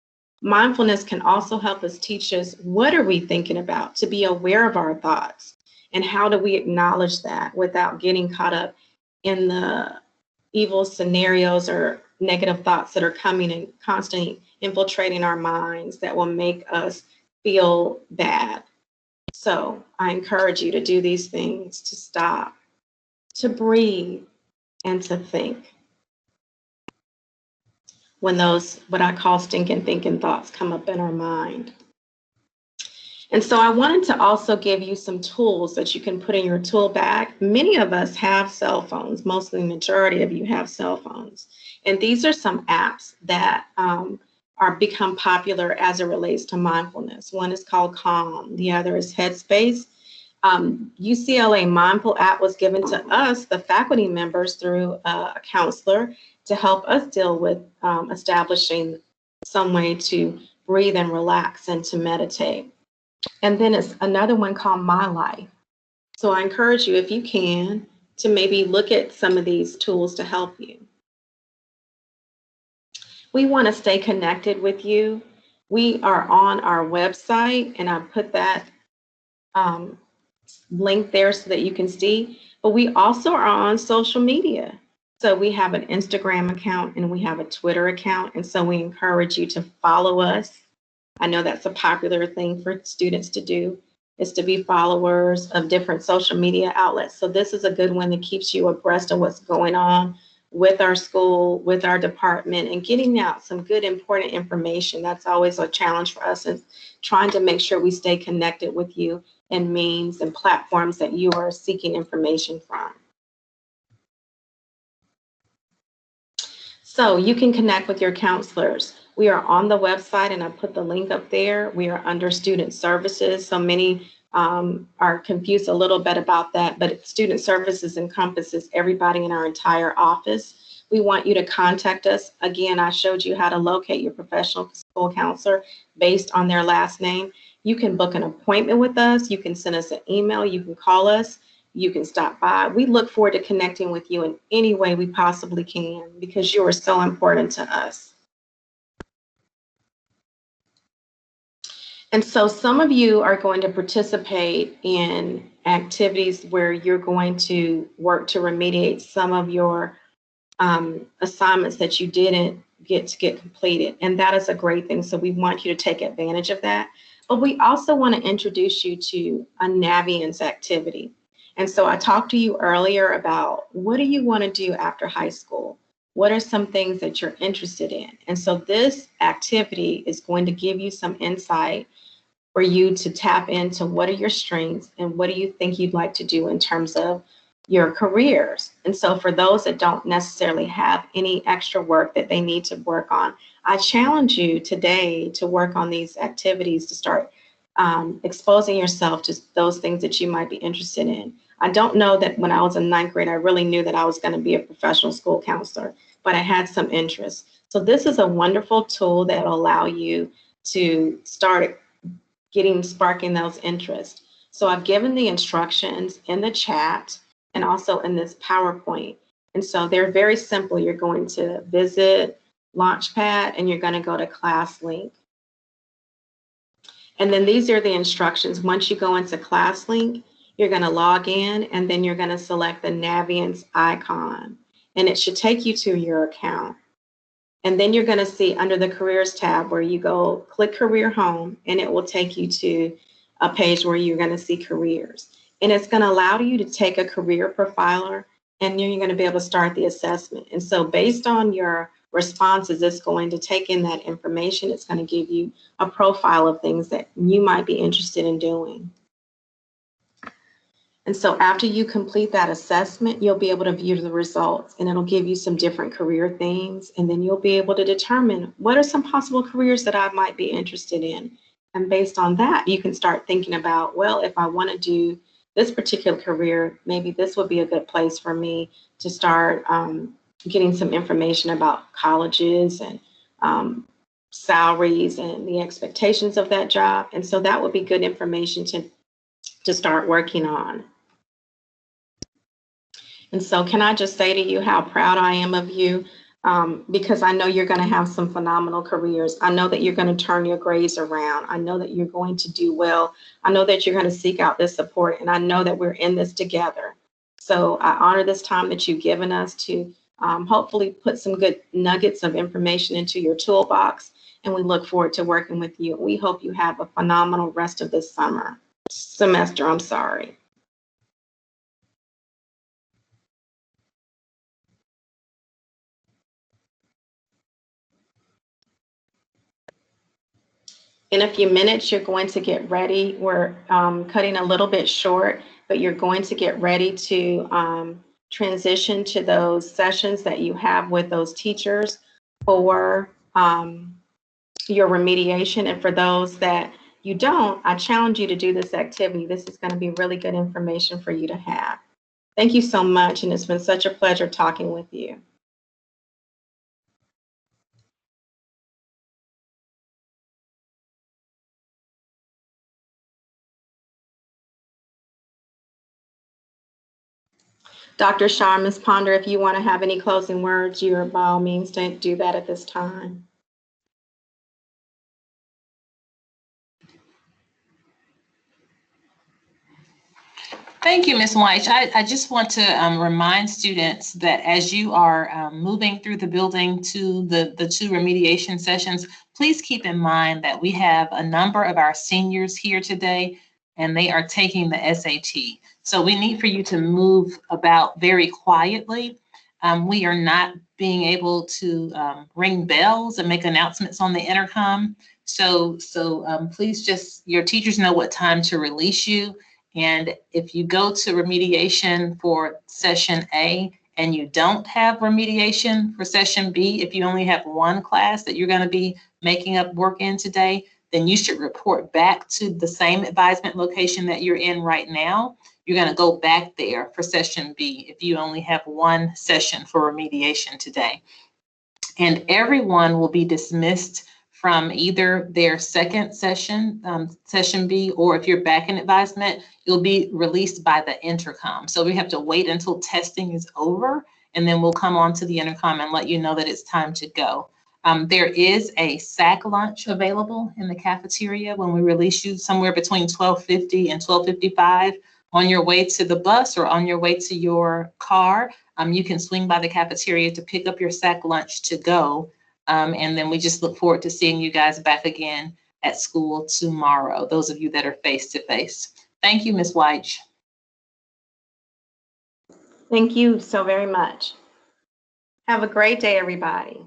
Mindfulness can also help us teach us, what are we thinking about, to be aware of our thoughts, and how do we acknowledge that without getting caught up in the evil scenarios or negative thoughts that are coming and constantly infiltrating our minds that will make us feel bad. So I encourage you to do these things, to stop, to breathe, and to think when those, what I call stinking thinking thoughts, come up in our mind. And so I wanted to also give you some tools that you can put in your tool bag. Many of us have cell phones, mostly the majority of you have cell phones. And these are some apps that are become popular as it relates to mindfulness. One is called Calm, the other is Headspace. UCLA Mindful app was given to us, the faculty members, through a counselor to help us deal with establishing some way to breathe and relax and to meditate. And then it's another one called My Life. So I encourage you, if you can, to maybe look at some of these tools to help you. We want to stay connected with you. We are on our website, and I put that link there so that you can see, but we also are on social media. So we have an Instagram account and we have a Twitter account. And so we encourage you to follow us. I know that's a popular thing for students to do, is to be followers of different social media outlets. So this is a good one that keeps you abreast of what's going on with our school, with our department, and getting out some good, important information. That's always a challenge for us, is trying to make sure we stay connected with you and means and platforms that you are seeking information from. So you can connect with your counselors. We are on the website, and I put the link up there. We are under student services. So many are confused a little bit about that, but student services encompasses everybody in our entire office. We want you to contact us. Again, I showed you how to locate your professional school counselor based on their last name. You can book an appointment with us. You can send us an email. You can call us. You can stop by. We look forward to connecting with you in any way we possibly can, because you are so important to us. And so some of you are going to participate in activities where you're going to work to remediate some of your assignments that you didn't get completed. And that is a great thing. So we want you to take advantage of that. But we also want to introduce you to a Naviance activity. And so I talked to you earlier about, what do you want to do after high school? What are some things that you're interested in? And so this activity is going to give you some insight for you to tap into what are your strengths and what do you think you'd like to do in terms of your careers. And so for those that don't necessarily have any extra work that they need to work on, I challenge you today to work on these activities, to start exposing yourself to those things that you might be interested in. I don't know that when I was in ninth grade, I really knew that I was going to be a professional school counselor, but I had some interest. So this is a wonderful tool that will allow you to start sparking those interests. So I've given the instructions in the chat and also in this PowerPoint. And so they're very simple. You're going to visit Launchpad, and you're going to go to Class Link. And then these are the instructions. Once you go into Class Link, you're going to log in, and then you're going to select the Naviance icon, and it should take you to your account. And then you're going to see under the Careers tab where you go click Career Home, and it will take you to a page where you're going to see careers. And it's going to allow you to take a career profiler, and then you're going to be able to start the assessment. And so based on your responses, it's going to take in that information. It's going to give you a profile of things that you might be interested in doing. And so after you complete that assessment, you'll be able to view the results, and it'll give you some different career themes. And then you'll be able to determine what are some possible careers that I might be interested in. And based on that, you can start thinking about, well, if I want to do this particular career, maybe this would be a good place for me to start getting some information about colleges and salaries and the expectations of that job. And so that would be good information to start working on. And so can I just say to you how proud I am of you, because I know you're going to have some phenomenal careers. I know that you're going to turn your grades around. I know that you're going to do well. I know that you're going to seek out this support, and I know that we're in this together. So I honor this time that you've given us to hopefully put some good nuggets of information into your toolbox, and we look forward to working with you. We hope you have a phenomenal rest of this semester. I'm sorry. In a few minutes, you're going to get ready. We're cutting a little bit short, but you're going to get ready to transition to those sessions that you have with those teachers for your remediation. And for those that you don't, I challenge you to do this activity. This is going to be really good information for you to have. Thank you so much, and it's been such a pleasure talking with you. Dr. Shar, Ms. Ponder, if you want to have any closing words, you're by all means to do that at this time. Thank you, Ms. White. I just want to remind students that as you are moving through the building to the two remediation sessions, please keep in mind that we have a number of our seniors here today, and they are taking the SAT. So we need for you to move about very quietly. We are not being able to ring bells and make announcements on the intercom. So please just, your teachers know what time to release you. And if you go to remediation for session A and you don't have remediation for session B, if you only have one class that you're going to be making up work in today, then you should report back to the same advisement location that you're in right now. You're going to go back there for session B if you only have one session for remediation today. And everyone will be dismissed from either their second session, session B, or if you're back in advisement, you'll be released by the intercom. So we have to wait until testing is over, and then we'll come on to the intercom and let you know that it's time to go. There is a sack lunch available in the cafeteria when we release you somewhere between 12:50 and 12:55 on your way to the bus or on your way to your car. You can swing by the cafeteria to pick up your sack lunch to go. And then we just look forward to seeing you guys back again at school tomorrow, those of you that are face-to-face. Thank you, Ms. White. Thank you so very much. Have a great day, everybody.